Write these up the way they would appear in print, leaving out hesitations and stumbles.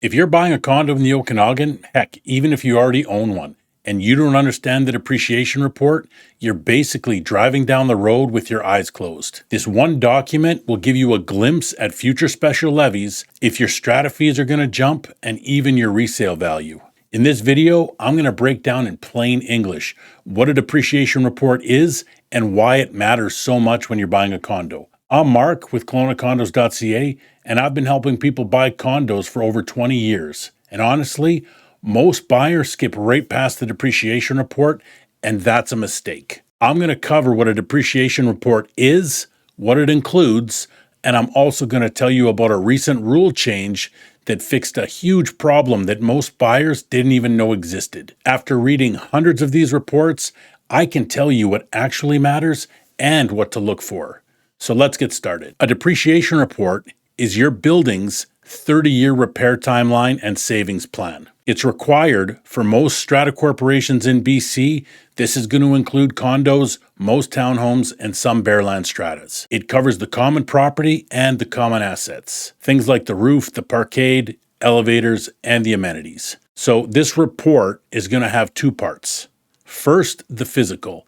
If you're buying a condo in the Okanagan, heck, even if you already own one, and you don't understand the depreciation report, you're basically driving down the road with your eyes closed. This one document will give you a glimpse at future special levies, if your strata fees are going to jump, and even your resale value. In this video, I'm going to break down in plain English what a depreciation report is and why it matters so much when you're buying a condo. I'm Mark with CelownaCondos.ca, and I've been helping people buy condos for over 20 years. And honestly, most buyers skip right past the depreciation report, and that's a mistake. I'm going to cover what a depreciation report is, what it includes, and I'm also going to tell you about a recent rule change that fixed a huge problem that most buyers didn't even know existed. After reading hundreds of these reports, I can tell you what actually matters and what to look for. So let's get started. A depreciation report is your building's 30-year repair timeline and savings plan. It's required for most strata corporations in BC. This is going to include condos, most townhomes, and some bareland stratas. It covers the common property and the common assets, things like the roof, the parkade, elevators, and the amenities. So this report is going to have two parts. First, the physical.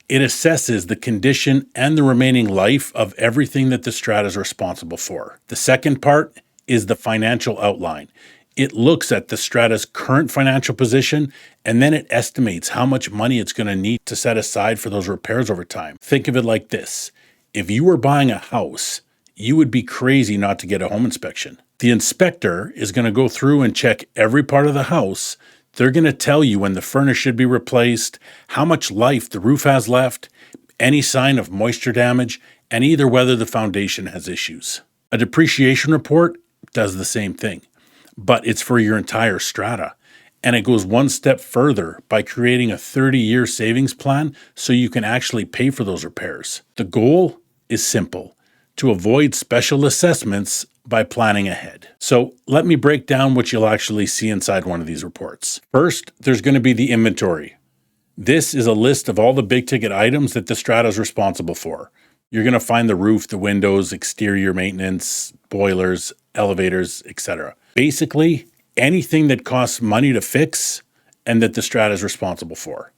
It assesses the condition and the remaining life of everything that the strata is responsible for. The second part is the financial outline. It looks at the strata's current financial position, and then it estimates how much money it's going to need to set aside for those repairs over time. Think of it like this. If you were buying a house, you would be crazy not to get a home inspection. The inspector is going to go through and check every part of the house. They're going to tell you when the furnace should be replaced, how much life the roof has left, any sign of moisture damage, and either whether the foundation has issues. A depreciation report does the same thing, but it's for your entire strata. And it goes one step further by creating a 30-year savings plan so you can actually pay for those repairs. The goal is simple: to avoid special assessments by planning ahead. So let me break down what you'll actually see inside one of these reports. First, there's going to be the inventory. This is a list of all the big ticket items that the strata is responsible for. You're going to find the roof, the windows, exterior maintenance, boilers, elevators, etc. Basically, anything that costs money to fix and that the strata is responsible for.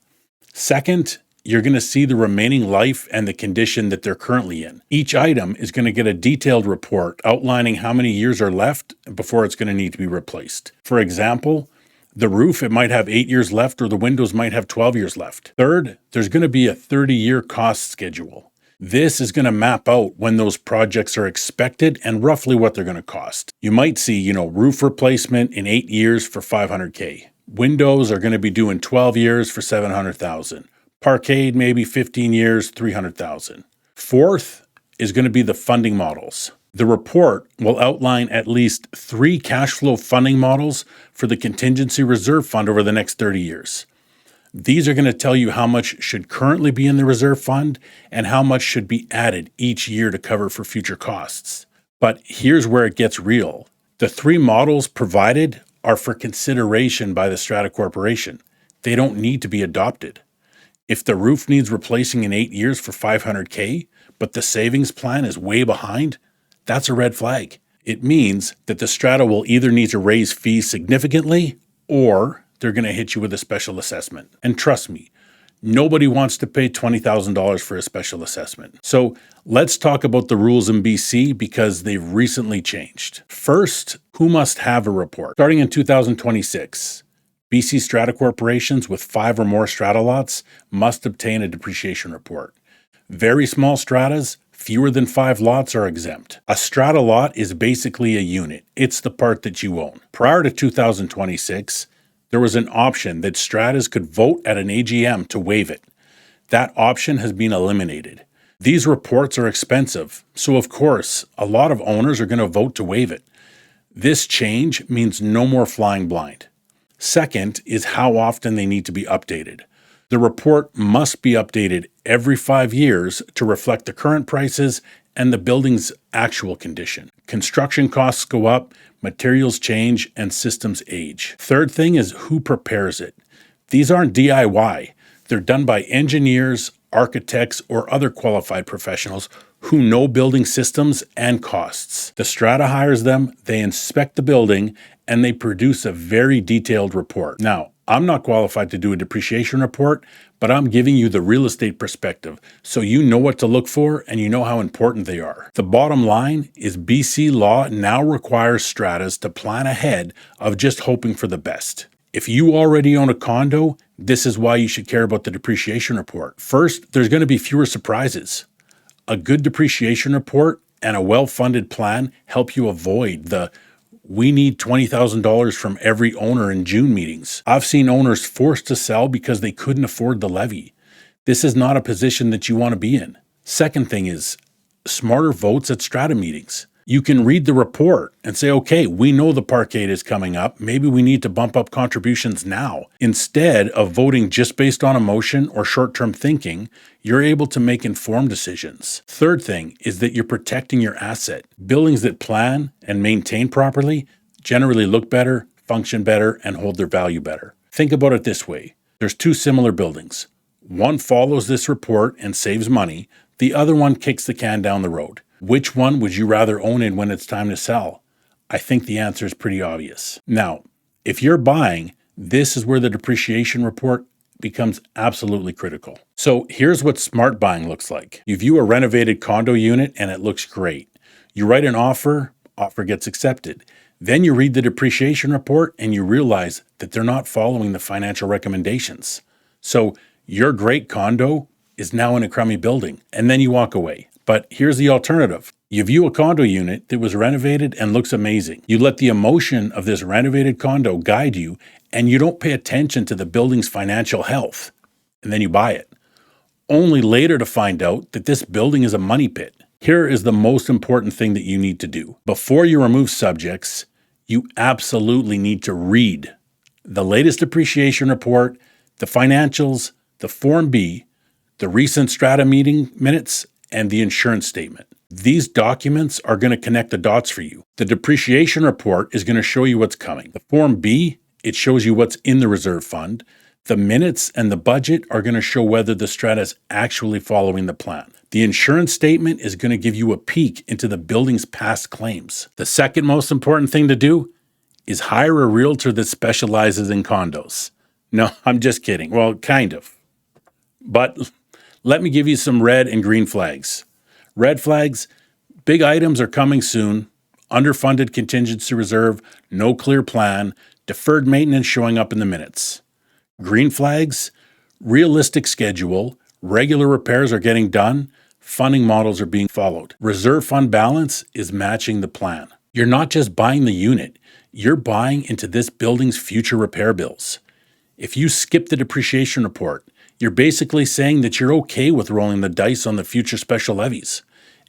Second, you're going to see the remaining life and the condition that they're currently in. Each item is going to get a detailed report outlining how many years are left before it's going to need to be replaced. For example, the roof, it might have 8 years left, or the windows might have 12 years left. Third, there's going to be a 30-year cost schedule. This is going to map out when those projects are expected and roughly what they're going to cost. You might see, roof replacement in 8 years for $500K. Windows are going to be due in 12 years for $700,000. Parkade, maybe 15 years, $300,000. Fourth is going to be the funding models. The report will outline at least 3 cash flow funding models for the contingency reserve fund over the next 30 years. These are going to tell you how much should currently be in the reserve fund and how much should be added each year to cover for future costs. But here's where it gets real. The 3 models provided are for consideration by the Strata Corporation. They don't need to be adopted. If the roof needs replacing in 8 years for $500K, but the savings plan is way behind, that's a red flag. It means that the strata will either need to raise fees significantly, or they're going to hit you with a special assessment. And trust me, nobody wants to pay $20,000 for a special assessment. So let's talk about the rules in BC because they've recently changed. First, who must have a report? Starting in 2026, BC strata corporations with 5 or more strata lots must obtain a depreciation report. Very small stratas, fewer than 5 lots, are exempt. A strata lot is basically a unit. It's the part that you own. Prior to 2026, there was an option that stratas could vote at an AGM to waive it. That option has been eliminated. These reports are expensive, so of course, a lot of owners are going to vote to waive it. This change means no more flying blind. Second is how often they need to be updated. The report must be updated every 5 years to reflect the current prices and the building's actual condition. Construction costs go up, materials change, and systems age. Third thing is who prepares it. These aren't DIY. They're done by engineers, architects, or other qualified professionals who know building systems and costs. The strata hires them, they inspect the building, and they produce a very detailed report. Now, I'm not qualified to do a depreciation report, but I'm giving you the real estate perspective so you know what to look for and you know how important they are. The bottom line is BC law now requires stratas to plan ahead of just hoping for the best. If you already own a condo, this is why you should care about the depreciation report. First, there's going to be fewer surprises. A good depreciation report and a well-funded plan help you avoid the "we need $20,000 from every owner in June" meetings. I've seen owners forced to sell because they couldn't afford the levy. This is not a position that you want to be in. Second thing is smarter votes at strata meetings. You can read the report and say, okay, we know the parkade is coming up. Maybe we need to bump up contributions now. Instead of voting just based on emotion or short-term thinking, you're able to make informed decisions. Third thing is that you're protecting your asset. Buildings that plan and maintain properly generally look better, function better, and hold their value better. Think about it this way. There's two similar buildings. One follows this report and saves money. The other one kicks the can down the road. Which one would you rather own in when it's time to sell? I think the answer is pretty obvious. Now, if you're buying, this is where the depreciation report becomes absolutely critical. So here's what smart buying looks like. You view a renovated condo unit and it looks great. You write an offer gets accepted. Then you read the depreciation report and you realize that they're not following the financial recommendations. So your great condo is now in a crummy building, and then you walk away. But here's the alternative. You view a condo unit that was renovated and looks amazing. You let the emotion of this renovated condo guide you, and you don't pay attention to the building's financial health. And then you buy it, only later to find out that this building is a money pit. Here is the most important thing that you need to do. Before you remove subjects, you absolutely need to read the latest depreciation report, the financials, the Form B, the recent strata meeting minutes, and the insurance statement. These documents are going to connect the dots for you. The depreciation report is going to show you what's coming. The Form B, it shows you what's in the reserve fund. The minutes and the budget are going to show whether the strata is actually following the plan. The insurance statement is going to give you a peek into the building's past claims. The second most important thing to do is hire a realtor that specializes in condos. No, I'm just kidding. Well, kind of. But let me give you some red and green flags. Red flags, big items are coming soon, underfunded contingency reserve, no clear plan, deferred maintenance showing up in the minutes. Green flags, realistic schedule, regular repairs are getting done, funding models are being followed. Reserve fund balance is matching the plan. You're not just buying the unit, you're buying into this building's future repair bills. If you skip the depreciation report, you're basically saying that you're okay with rolling the dice on the future special levies.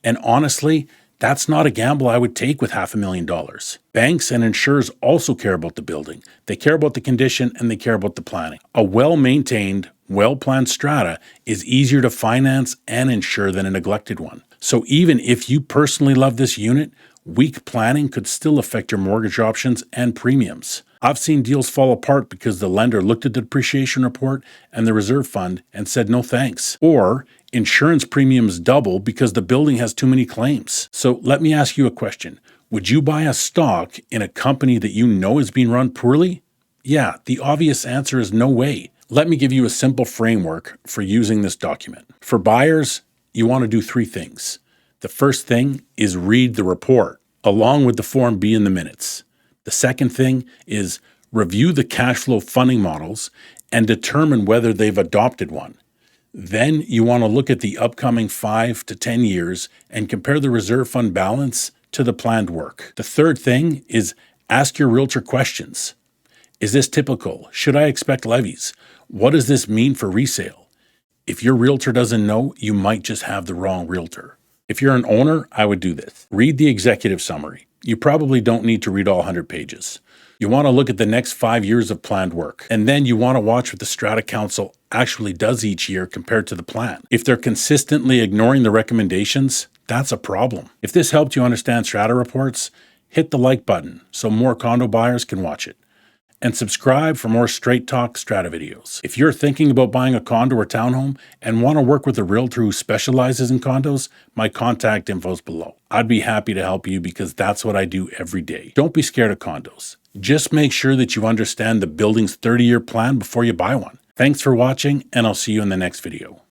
And honestly, that's not a gamble I would take with $500,000. Banks and insurers also care about the building. They care about the condition and they care about the planning. A well-maintained, well-planned strata is easier to finance and insure than a neglected one. So even if you personally love this unit, weak planning could still affect your mortgage options and premiums. I've seen deals fall apart because the lender looked at the depreciation report and the reserve fund and said no thanks. Or insurance premiums double because the building has too many claims. So let me ask you a question. Would you buy a stock in a company that you know is being run poorly? Yeah, the obvious answer is no way. Let me give you a simple framework for using this document. For buyers, you want to do three things. The first thing is read the report, along with the Form B in the minutes. The second thing is review the cash flow funding models and determine whether they've adopted one. Then you want to look at the upcoming 5 to 10 years and compare the reserve fund balance to the planned work. The third thing is ask your realtor questions. Is this typical? Should I expect levies? What does this mean for resale? If your realtor doesn't know, you might just have the wrong realtor. If you're an owner, I would do this. Read the executive summary. You probably don't need to read all 100 pages. You want to look at the next 5 years of planned work. And then you want to watch what the Strata Council actually does each year compared to the plan. If they're consistently ignoring the recommendations, that's a problem. If this helped you understand Strata reports, hit the like button so more condo buyers can watch it. and subscribe for more Straight Talk Strata videos. If you're thinking about buying a condo or townhome and want to work with a realtor who specializes in condos, my contact info is below. I'd be happy to help you because that's what I do every day. Don't be scared of condos. Just make sure that you understand the building's 30-year plan before you buy one. Thanks for watching, and I'll see you in the next video.